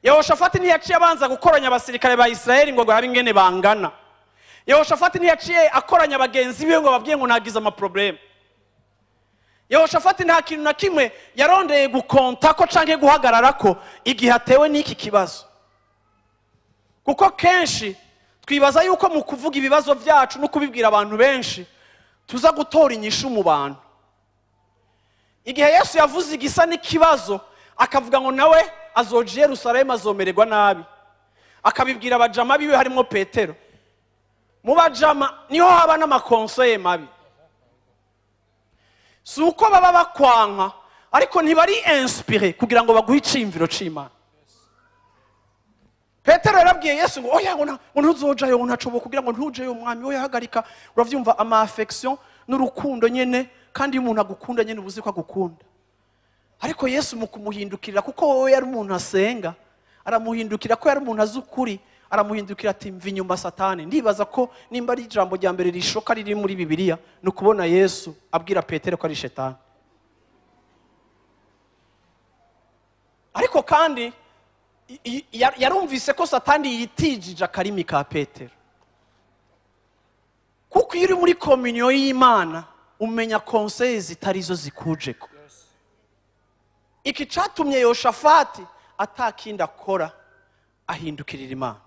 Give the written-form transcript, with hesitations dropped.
Yehoshafati ntiyaciye abanza gukoranya abasirikare ba Isirayeli ngo habe ingene bangana. Yehoshafati ntiyaciye akoranya abagenzi biwe ngo babwiye ngo nagize amaprobleme. Yehoshafati nta kintu na kimwe yarondeye gukonta ko canke guhagarara ko igihe atewe n'iki kibazo. Kuko kenshi twibaza yuko mu kuvuga ibibazo byacu no kubibwira abantu benshi tuza gutora inyishu mu bantu. Igihe Yesu yavuze igisa n'ikibazo akavuga ngo nawe azoje Yerusalemu azomererwa nabi, akabibwira abajama biwe harimo Petero. Mu bajama niho haba n'amakonseye mabi. Si uko baba bakwanka ariko ntibari inspiré kugira ngo baguhe iciyumviro c'Imana. Petero yarabwiye Yesu ngo oya ngo ntuzojayo ngo ntacobo kugira ngo ntujeyo umwami oya hagarika. Uravyumva ama affection n'urukundo nyene, kandi umuntu agukunda nyene ubuzi ko agukunda. Ariko Yesu mu kumuhindukirira kuko wowe yari umuntu asenga, aramuhindukira ko yari umuntu azukuri, aramuhindukira ati mva inyuma Satani. Ndibaza ko nimba ari ijambo rya mbere rishoka riri muri Bibiliya no kubona Yesu abwira Petero ko ari shetani. Ariko kandi yarumvise ko Satani yitijije akarimi ka Petero. Kuko iyo uri muri kominyo y'Imana umenya conseils zitarizo zikujeko. Iki catumye Yehoshafati atakindi akora ahindukirira Imana.